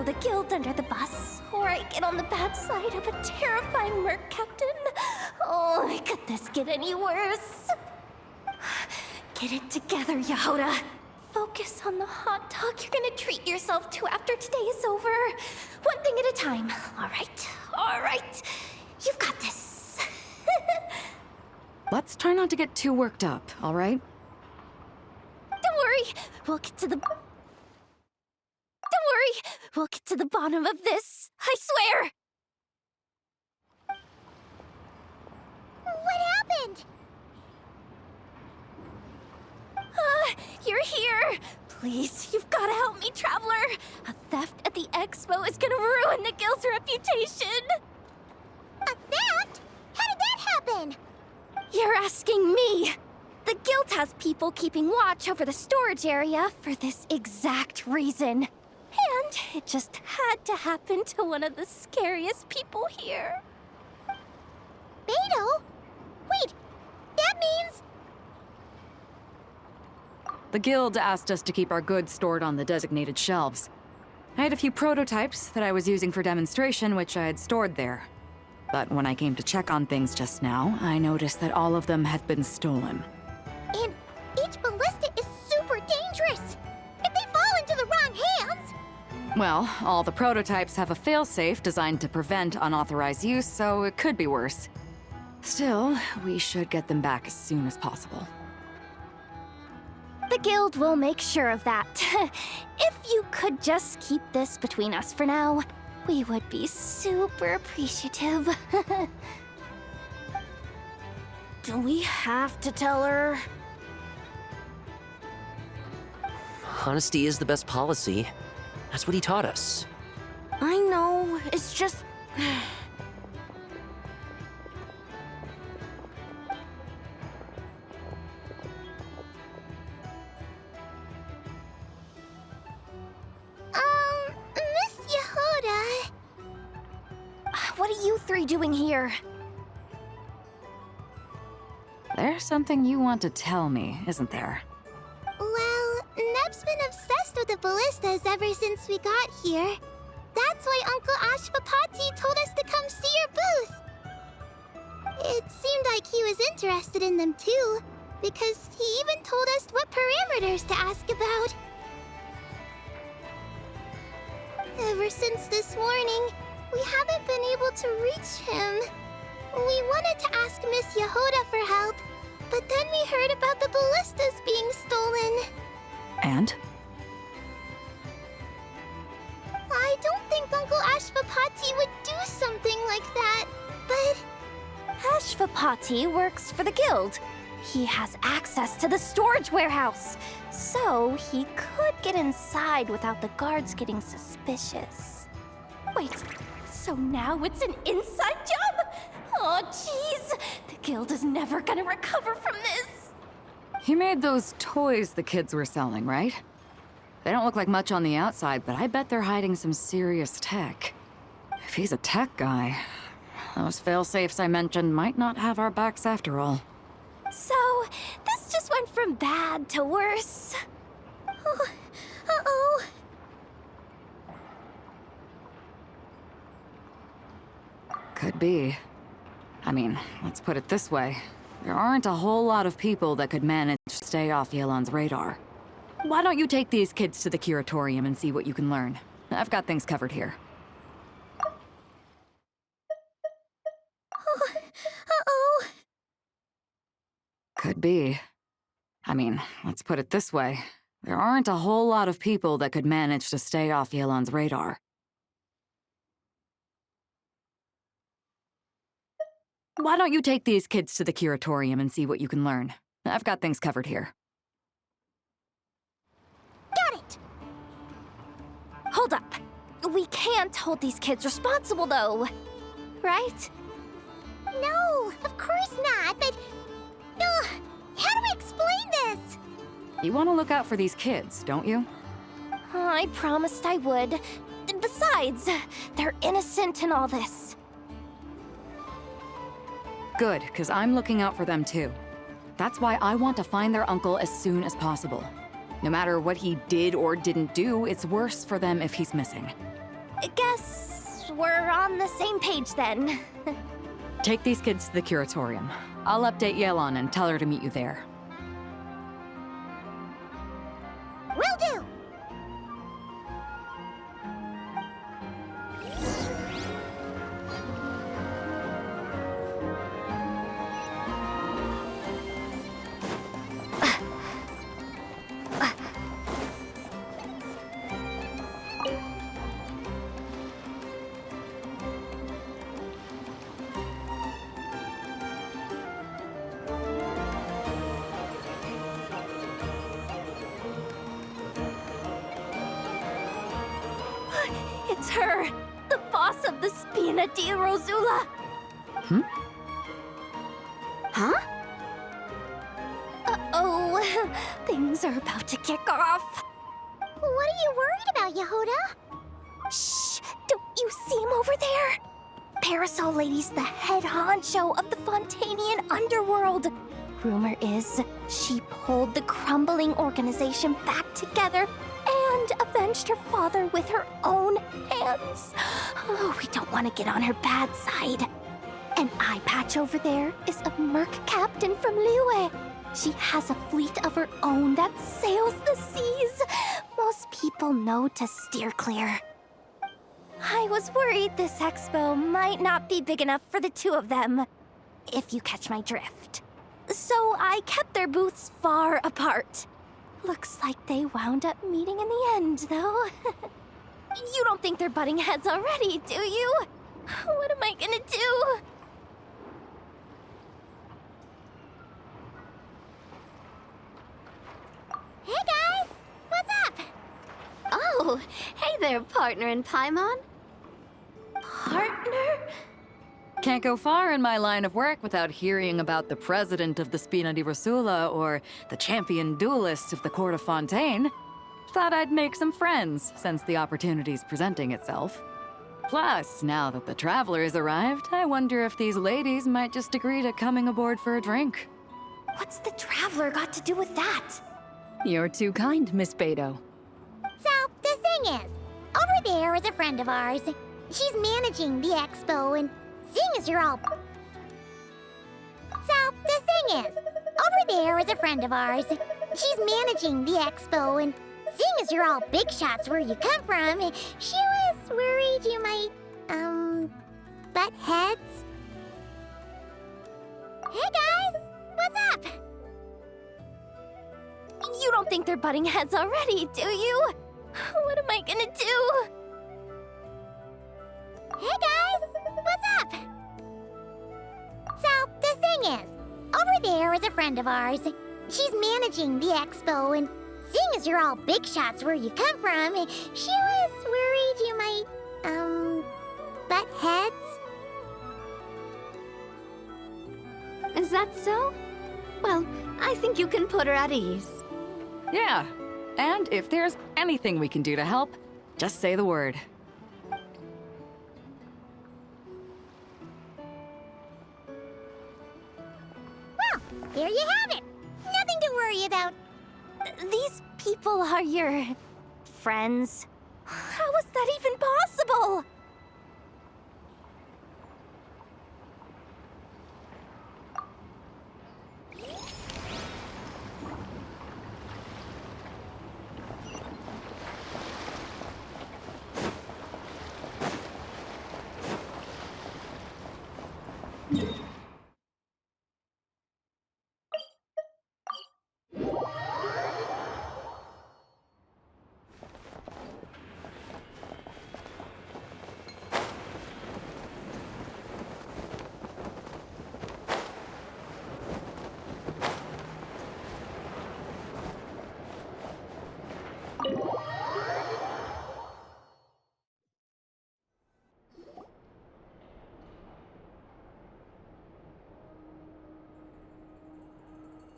throw the guild under the bus, or I get on the bad side of a terrifying merc captain. Oh, could this get any worse? Get it together, Yehoda. Focus on the hot dog you're gonna treat yourself to after today is over. One thing at a time. All right. You've got this. Let's try not to get too worked up, all right? Don't worry, we'll get to the bottom of this. I swear. What happened? You're here. Please, you've got to help me, Traveler. A theft at the expo is gonna ruin the guild's reputation. A theft? How did that happen? You're asking me. The guild has people keeping watch over the storage area for this exact reason. And it just had to happen to one of the scariest people here. Beto? Wait, that means... The guild asked us to keep our goods stored on the designated shelves. I had a few prototypes that I was using for demonstration, which I had stored there. But when I came to check on things just now, I noticed that all of them had been stolen. And each ballista is super dangerous! If they fall into the wrong hands! Well, all the prototypes have a failsafe designed to prevent unauthorized use, so it could be worse. Still, we should get them back as soon as possible. The guild will make sure of that. If you could just keep this between us for now, we would be super appreciative. Do we have to tell her? Honesty is the best policy. That's what he taught us. I know, it's just... Miss Yehoda... What are you three doing here? There's something you want to tell me, isn't there? Well, Neb's been obsessed with the ballistas ever since we got here. That's why Uncle Ashvapati told us to come see your booth. It seemed like he was interested in them too, because he even told us what parameters to ask about. Ever since this morning, we haven't been able to reach him. We wanted to ask Miss Yehoda for help, but then we heard about the ballistas being stolen. And? I don't think Uncle Ashvapati would do something like that, but... Ashvapati works for the guild. He has access to the storage warehouse, so he could get inside without the guards getting suspicious. Wait, so now it's an inside job? Oh, jeez! The guild is never gonna recover from this! He made those toys the kids were selling, right? They don't look like much on the outside, but I bet they're hiding some serious tech. If he's a tech guy, those fail-safes I mentioned might not have our backs after all. So, this just went from bad to worse. Oh, uh-oh. Could be. I mean, let's put it this way. There aren't a whole lot of people that could manage to stay off Yelan's radar. Why don't you take these kids to the curatorium and see what you can learn? I've got things covered here. Oh, uh-oh. Could be. I mean, let's put it this way. There aren't a whole lot of people that could manage to stay off Yelan's radar. Why don't you take these kids to the curatorium and see what you can learn? I've got things covered here. Got it! Hold up. We can't hold these kids responsible, though. Right? No, of course not, but... how do we explain this? You want to look out for these kids, don't you? I promised I would. Besides, they're innocent in all this. Good, because I'm looking out for them too. That's why I want to find their uncle as soon as possible. No matter what he did or didn't do, it's worse for them if he's missing. Guess we're on the same page then. Take these kids to the curatorium. I'll update Yelan and tell her to meet you there. Will do! It's her! The boss of the Spina di Rosula! Huh? Uh-oh, things are about to kick off. What are you worried about, Yehoda? Shh! Don't you see him over there? Parasol Lady's the head honcho of the Fontanian underworld. Rumor is she pulled the crumbling organization back together and avenged her father with her own hands. Oh, we don't want to get on her bad side. An eye patch over there is a merc captain from Liyue. She has a fleet of her own that sails the seas. Most people know to steer clear. I was worried this expo might not be big enough for the two of them, if you catch my drift. So I kept their booths far apart. Looks like they wound up meeting in the end, though. You don't think they're butting heads already, do you? What am I gonna do? Hey guys! What's up? Oh, hey there, partner in Paimon. Partner? Can't go far in my line of work without hearing about the president of the Spina di Rosula or the champion duelist of the court of Fontaine. Thought I'd make some friends since the opportunity's presenting itself. Plus, now that the traveler's arrived, I wonder if these ladies might just agree to coming aboard for a drink. What's the traveler got to do with that? You're too kind, Miss Beto. So, the thing is, over there is a friend of ours. She's managing the expo, and seeing as you're all... So, the thing is, over there is a friend of ours. She's managing the expo, and seeing as you're all big shots where you come from, she was worried you might, butt heads. Hey guys, what's up? You don't think they're butting heads already, do you? What am I gonna do? Hey guys, what's up? So, the thing is, over there is a friend of ours. She's managing the expo, and seeing as you're all big shots where you come from, she was worried you might, butt heads. Is that so? Well, I think you can put her at ease. Yeah, and if there's anything we can do to help, just say the word. Well, there you have it. Nothing to worry about. These people are your... friends? How is that even possible?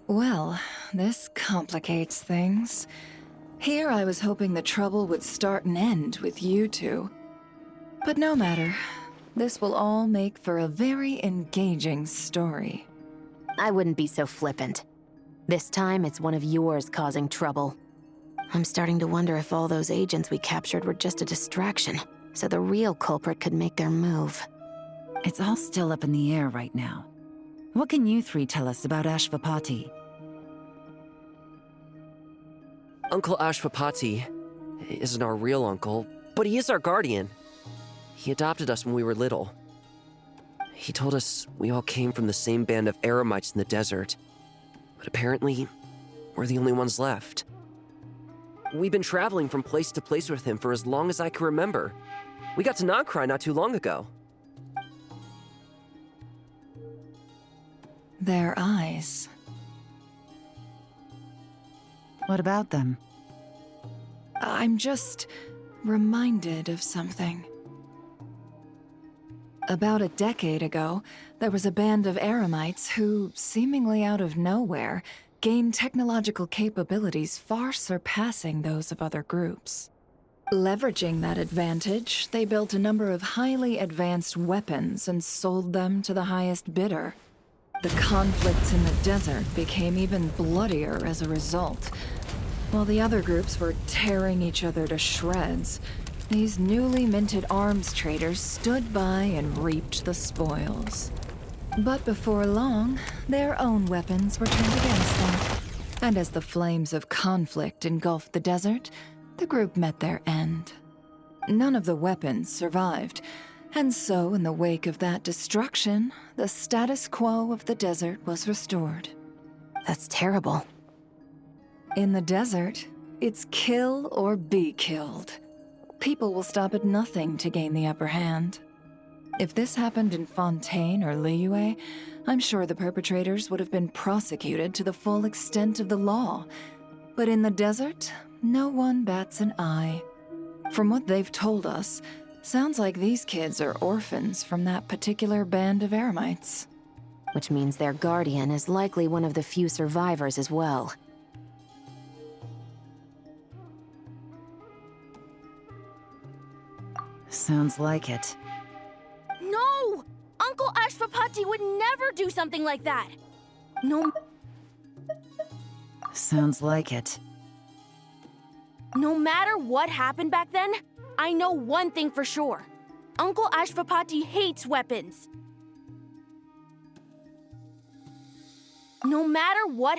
Well, this complicates things. Here I was hoping the trouble would start and end with you two. But no matter. This will all make for a very engaging story. I wouldn't be so flippant. This time, it's one of yours causing trouble. I'm starting to wonder if all those agents we captured were just a distraction. so the real culprit could make their move. It's all still up in the air right now. What can you three tell us about Ashvapati? Uncle Ashvapati isn't our real uncle, but he is our guardian. He adopted us when we were little. He told us we all came from the same band of eremites in the desert, but apparently, we're the only ones left. We've been traveling from place to place with him for as long as I can remember. We got to Nagcry not too long ago. Their eyes. What about them? I'm just reminded of something. About a decade ago, there was a band of eremites who, seemingly out of nowhere, gained technological capabilities far surpassing those of other groups. Leveraging that advantage, they built a number of highly advanced weapons and sold them to the highest bidder. The conflicts in the desert became even bloodier as a result. While the other groups were tearing each other to shreds, these newly minted arms traders stood by and reaped the spoils. But before long, their own weapons were turned against them. And as the flames of conflict engulfed the desert, the group met their end. None of the weapons survived, and so in the wake of that destruction, the status quo of the desert was restored. That's terrible. In the desert, it's kill or be killed. People will stop at nothing to gain the upper hand. If this happened in Fontaine or Liyue, I'm sure the perpetrators would have been prosecuted to the full extent of the law. But in the desert, no one bats an eye. From what they've told us, sounds like these kids are orphans from that particular band of eremites. Which means their guardian is likely one of the few survivors as well. Sounds like it. No! Uncle Ashvapati would never do something like that! No Sounds like it. matter what happened back then, I know one thing for sure. Uncle Ashvapati hates weapons. No matter what...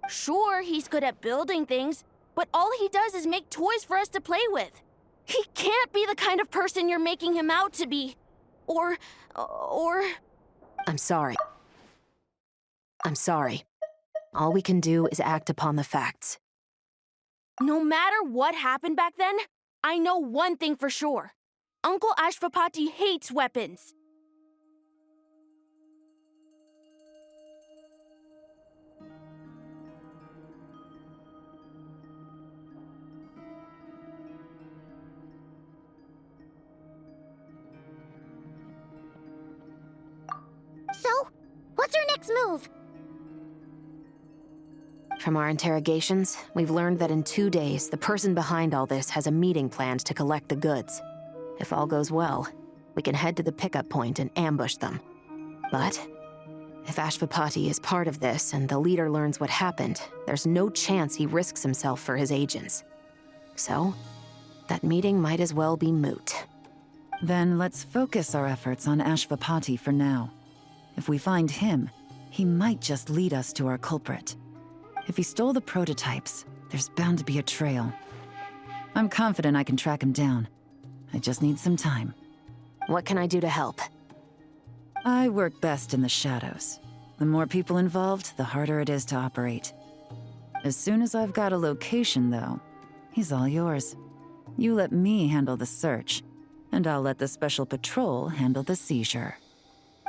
Sure, he's good at building things, but all he does is make toys for us to play with. He can't be the kind of person you're making him out to be. Or... I'm sorry. I'm sorry. All we can do is act upon the facts. No matter what happened back then, I know one thing for sure. Uncle Ashvapati hates weapons. So, what's our next move? From our interrogations, we've learned that in 2 days, the person behind all this has a meeting planned to collect the goods. If all goes well, we can head to the pickup point and ambush them. But if Ashvapati is part of this and the leader learns what happened, there's no chance he risks himself for his agents. So, that meeting might as well be moot. Then let's focus our efforts on Ashvapati for now. If we find him, he might just lead us to our culprit. If he stole the prototypes, there's bound to be a trail. I'm confident I can track him down. I just need some time. What can I do to help? I work best in the shadows. The more people involved, the harder it is to operate. As soon as I've got a location, though, he's all yours. You let me handle the search, and I'll let the special patrol handle the seizure.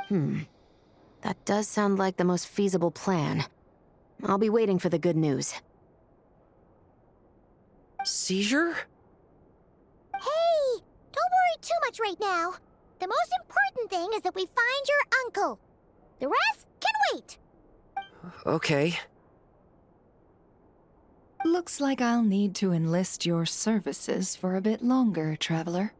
That does sound like the most feasible plan. I'll be waiting for the good news. Seizure? Hey! Don't worry too much right now. The most important thing is that we find your uncle. The rest can wait. Okay. Looks like I'll need to enlist your services for a bit longer, Traveler.